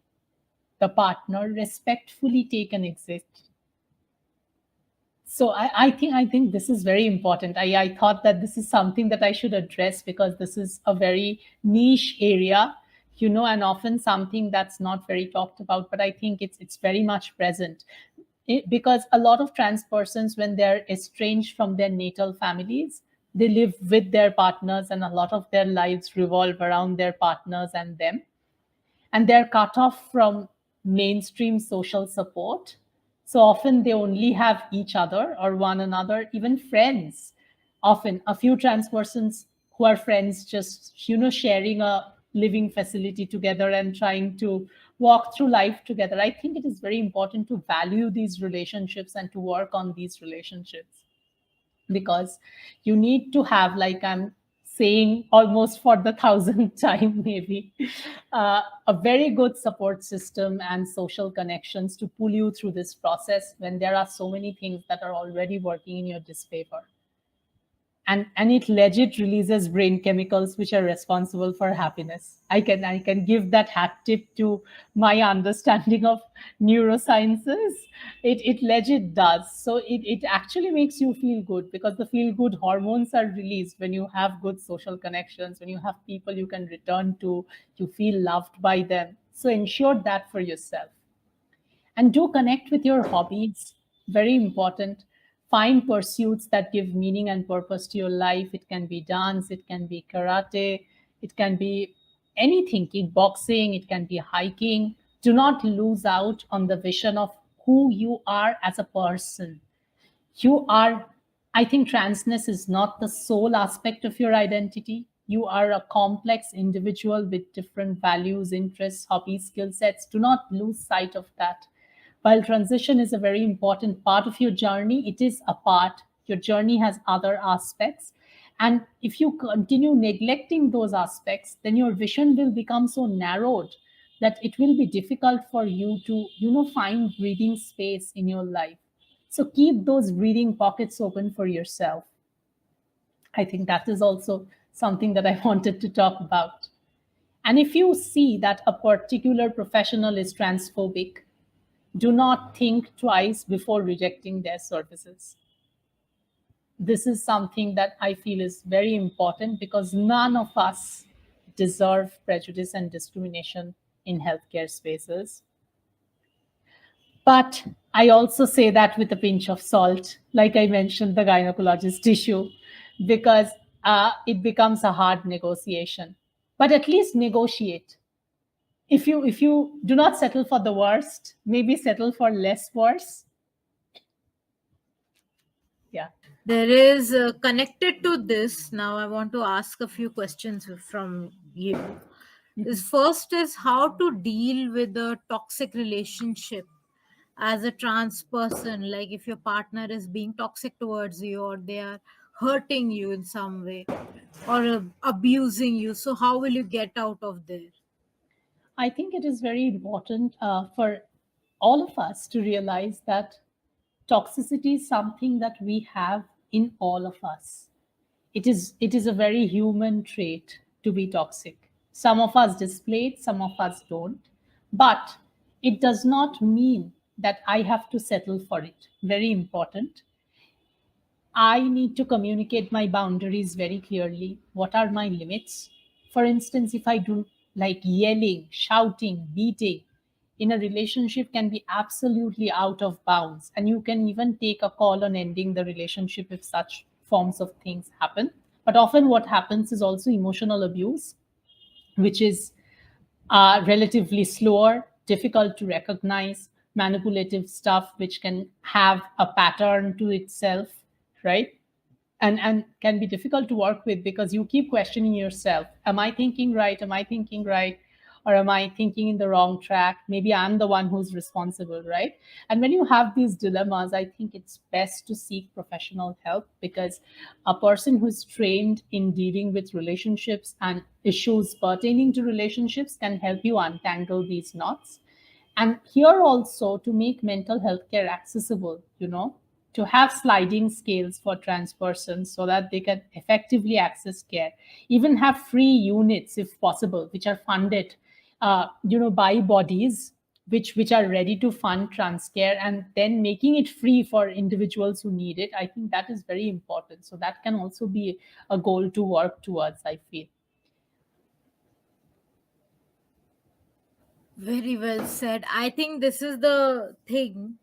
the partner, respectfully take an exit. So I think this is very important. I thought that this is something that I should address, because this is a very niche area, and often something that's not very talked about. But I think it's very much present. Because a lot of trans persons, when they're estranged from their natal families, they live with their partners, and a lot of their lives revolve around their partners and them, and they're cut off from mainstream social support. So often they only have each other or one another, even friends. Often a few trans persons who are friends, just, sharing a living facility together and trying to walk through life together. I think it is very important to value these relationships and to work on these relationships, because you need to have, like I'm saying almost for the thousandth time maybe, a very good support system and social connections to pull you through this process when there are so many things that are already working in your disfavor. And it legit releases brain chemicals which are responsible for happiness. I can give that hat tip to my understanding of neurosciences. It legit does. So it actually makes you feel good, because the feel good hormones are released when you have good social connections, when you have people you can return to, you feel loved by them. So ensure that for yourself. And do connect with your hobbies. Very important. Find pursuits that give meaning and purpose to your life. It can be dance, it can be karate, it can be anything, kickboxing, it can be hiking. Do not lose out on the vision of who you are as a person. You are, I think transness is not the sole aspect of your identity. You are a complex individual with different values, interests, hobbies, skill sets. Do not lose sight of that. While transition is a very important part of your journey, it is a part. Your journey has other aspects. And if you continue neglecting those aspects, then your vision will become so narrowed that it will be difficult for you to, find breathing space in your life. So keep those breathing pockets open for yourself. I think that is also something that I wanted to talk about. And if you see that a particular professional is transphobic, do not think twice before rejecting their services. This is something that I feel is very important, because none of us deserve prejudice and discrimination in healthcare spaces. But I also say that with a pinch of salt, like I mentioned, the gynecologist issue, because it becomes a hard negotiation. But at least negotiate. If you do not settle for the worst, maybe settle for less worse. Yeah. There is connected to this. Now, I want to ask a few questions from you. Is first is how to deal with a toxic relationship as a trans person. Like if your partner is being toxic towards you, or they are hurting you in some way, or abusing you. So, how will you get out of there? I think it is very important for all of us to realize that toxicity is something that we have in all of us. It is a very human trait to be toxic. Some of us display it, some of us don't. But it does not mean that I have to settle for it. Very important. I need to communicate my boundaries very clearly. What are my limits? For instance, if I do like yelling, shouting, beating in a relationship can be absolutely out of bounds. And you can even take a call on ending the relationship if such forms of things happen. But often what happens is also emotional abuse, which is relatively slower, difficult to recognize, manipulative stuff, which can have a pattern to itself, right? And can be difficult to work with because you keep questioning yourself. Am I thinking right? Am I thinking right? Or am I thinking in the wrong track? Maybe I'm the one who's responsible, right? And when you have these dilemmas, I think it's best to seek professional help, because a person who's trained in dealing with relationships and issues pertaining to relationships can help you untangle these knots. And here also, to make mental health care accessible, to have sliding scales for trans persons so that they can effectively access care, even have free units if possible, which are funded by bodies which are ready to fund trans care, and then making it free for individuals who need it. I think that is very important. So that can also be a goal to work towards, I feel. Very well said. I think this is the thing.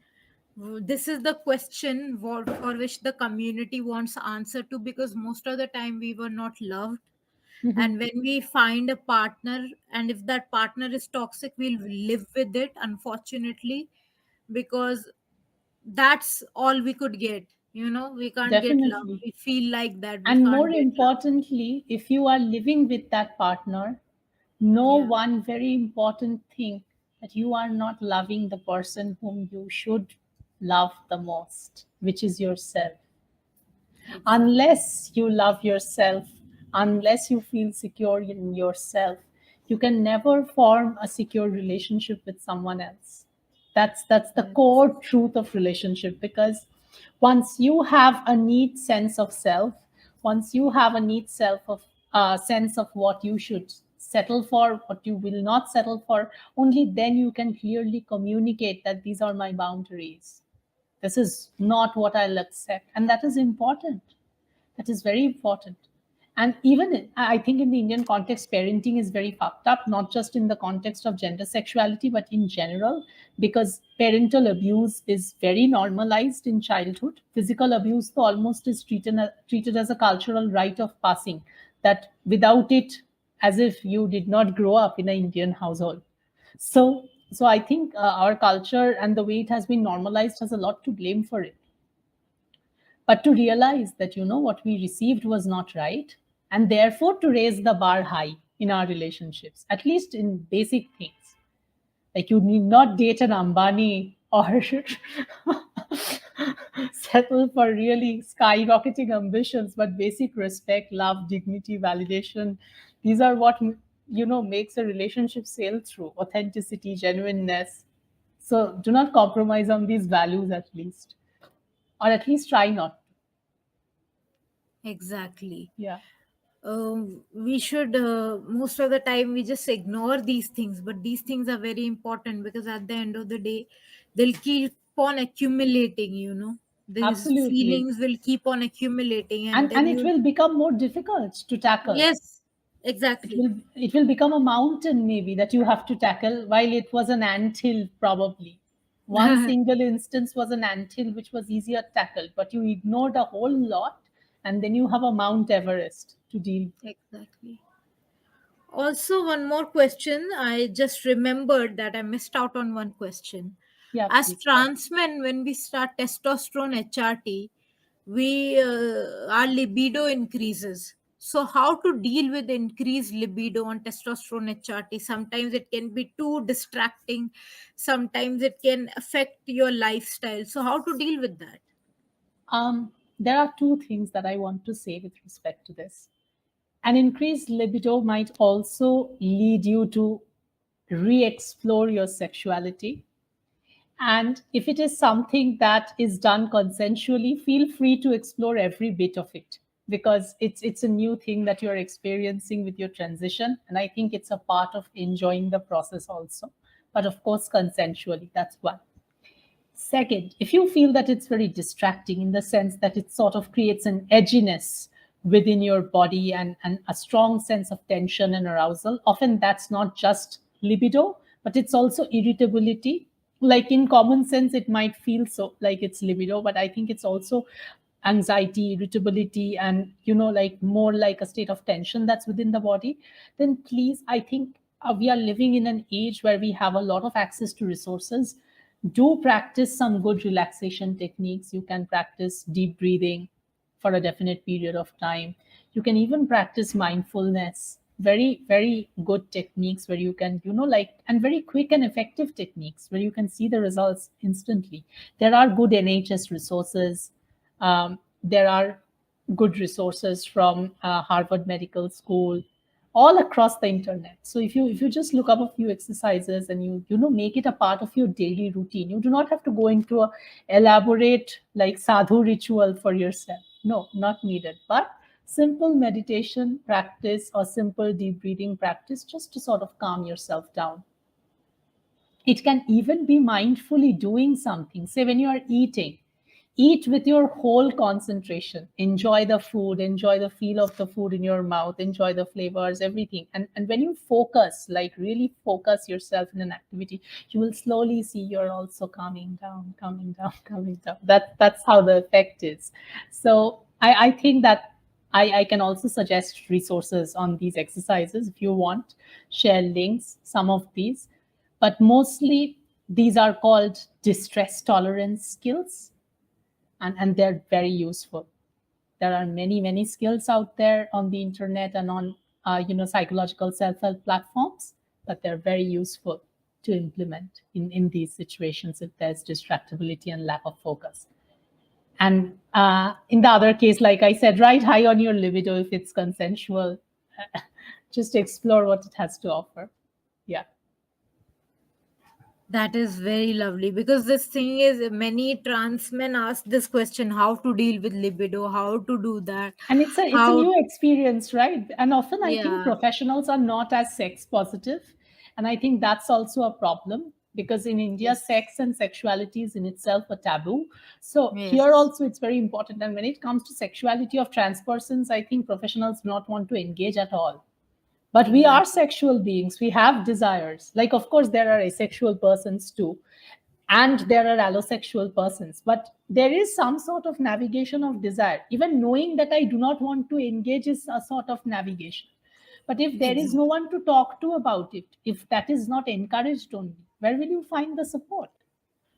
This is the question for which the community wants answer to, because most of the time we were not loved. Mhm. And when we find a partner, and if that partner is toxic, we'll live with it, unfortunately, because that's all we could get. We can't get love. Definitely. We feel like that we And more can't get love. importantly, if you are living with that partner, know Yeah, one very important thing, that you are not loving the person whom you should love the most, which is yourself. exactly. Unless you love yourself, unless you feel secure in yourself, you can never form a secure relationship with someone else. That's the Yes. core truth of relationship, because once you have a neat sense of self, once you have a neat self of sense of what you should settle for, what you will not settle for, only then you can clearly communicate that these are my boundaries, this is not what I'll accept. And that is important. That is very important. And even I think in the Indian context, parenting is very fucked up, not just in the context of gender sexuality, but in general, because parental abuse is very normalized in childhood. Physical abuse though almost is treated as a cultural rite of passing, that without it, as if you did not grow up in an Indian household. So I think our culture and the way it has been normalized has a lot to blame for it. But to realize that what we received was not right, and therefore to raise the bar high in our relationships, at least in basic things. Like, you need not date an Ambani or settle for really skyrocketing ambitions, but basic respect, love, dignity, validation, these are what makes a relationship sail through. Authenticity, genuineness. So do not compromise on these values, at least, or at least try not to. Exactly. Yeah. We should, most of the time we just ignore these things, but these things are very important, because at the end of the day they'll keep on accumulating. These Absolutely. feelings will keep on accumulating, and And then and it you. will become more difficult to tackle. Yes, It exactly. will it will become a mountain maybe that you have to tackle, while it was an anthill probably. One single instance was an anthill which was easier tackled, but you ignored a whole lot, and then you have a Mount Everest to deal with. Exactly. Also, one more question. I just remembered that I missed out on one question. Yeah, As please. trans men, when we start testosterone HRT, our libido increases. So, how to deal with increased libido on testosterone HRT? Sometimes it can be too distracting. Sometimes it can affect your lifestyle. So, how to deal with that? There are two things that I want to say with respect to this. An increased libido might also lead you to re explore your sexuality. And if it is something that is done consensually, feel free to explore every bit of it because it's a new thing that you're experiencing with your transition. And I think it's a part of enjoying the process also. But of course, consensually, that's one. Second, if you feel that it's very distracting in the sense that it sort of creates an edginess within your body and a strong sense of tension and arousal, often that's not just libido, but it's also irritability. Like in common sense, it might feel so like it's libido, but I think it's also anxiety, irritability, and like more like a state of tension that's within the body. Then please, I think we are living in an age where we have a lot of access to resources. Do practice some good relaxation techniques. You can practice deep breathing for a definite period of time. You can even practice mindfulness. Very, very good techniques where you can, like, and very quick and effective techniques where you can see the results instantly. There are good NHS resources. There are good resources from Harvard Medical School, all across the internet. So if you just look up a few exercises and you make it a part of your daily routine, you do not have to go into a elaborate like sadhu ritual for yourself. No, not needed. But simple meditation practice or simple deep breathing practice just to sort of calm yourself down. It can even be mindfully doing something. Say when you are eating, eat with your whole concentration. Enjoy the food, enjoy the feel of the food in your mouth, enjoy the flavors, everything. And when you focus, like really focus yourself in an activity, you will slowly see you're also calming down, calming down, calming down. That's how the effect is. So I think that I can also suggest resources on these exercises if you want, share links, some of these, but mostly these are called distress tolerance skills, and they're very useful. There are many, many skills out there on the internet and on psychological self-help platforms, but they're very useful to implement in these situations if there's distractibility and lack of focus. And in the other case, like I said, ride high on your libido if it's consensual. Just explore what it has to offer. Yeah. That is very lovely because this thing is many trans men ask this question: how to deal with libido, how to do that, And it's a how new experience, right? And often I think yeah, professionals are not as sex positive, and I think that's also a problem because in India yes, sex and sexuality is in itself a taboo. So here yes, also it's very important, and when it comes to sexuality of trans persons, I think professionals do not want to engage at all. But we are exactly, sexual beings, we have desires. Like of course there are asexual persons too, and there are allosexual persons, but there is some sort of navigation of desire. Even knowing that I do not want to engage is a sort of navigation. But if there is no exactly. one to talk to about it, if that is not encouraged only, where will you find the support?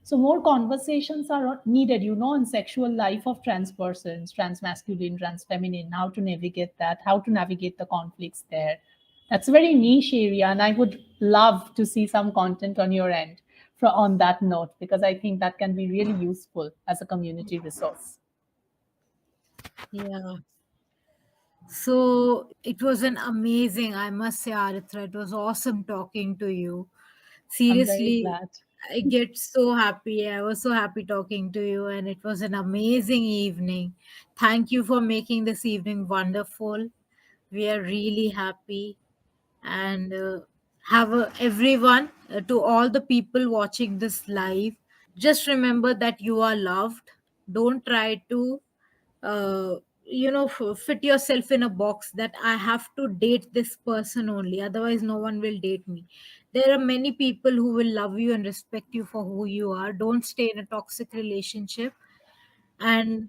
So more conversations are needed, in sexual life of trans persons, trans masculine, trans feminine, how to navigate that, how to navigate the conflicts there. That's a very niche area, and I would love to see some content on your end on that note, because I think that can be really useful as a community resource. Yeah. So it was an amazing, I must say, Aritra, it was awesome talking to you. I'm very Seriously, glad. I get so happy. I was so happy talking to you, and it was an amazing evening. Thank you for making this evening wonderful. We are really happy. And have everyone, to all the people watching this live, just remember that you are loved. Don't try to uh, fit yourself in a box that I have to date this person only, otherwise no one will date me. There are many people who will love you and respect you for who you are. Don't stay in a toxic relationship, and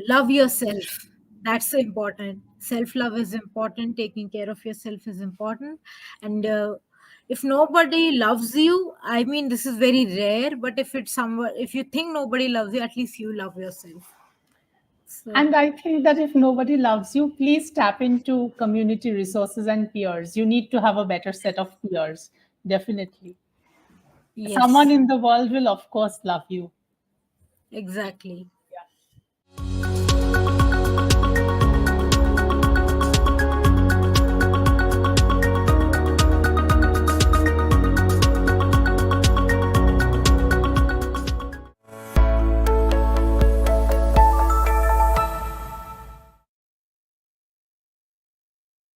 love yourself. That's important. Self love is important. Taking care of yourself is important. And if nobody loves you, I mean, this is very rare. But if it's somewhere, if you think nobody loves you, at least you love yourself. So And I think that if nobody loves you, please tap into community resources and peers. You need to have a better set of peers, definitely. Someone yes, in the world will, of course, love you. exactly.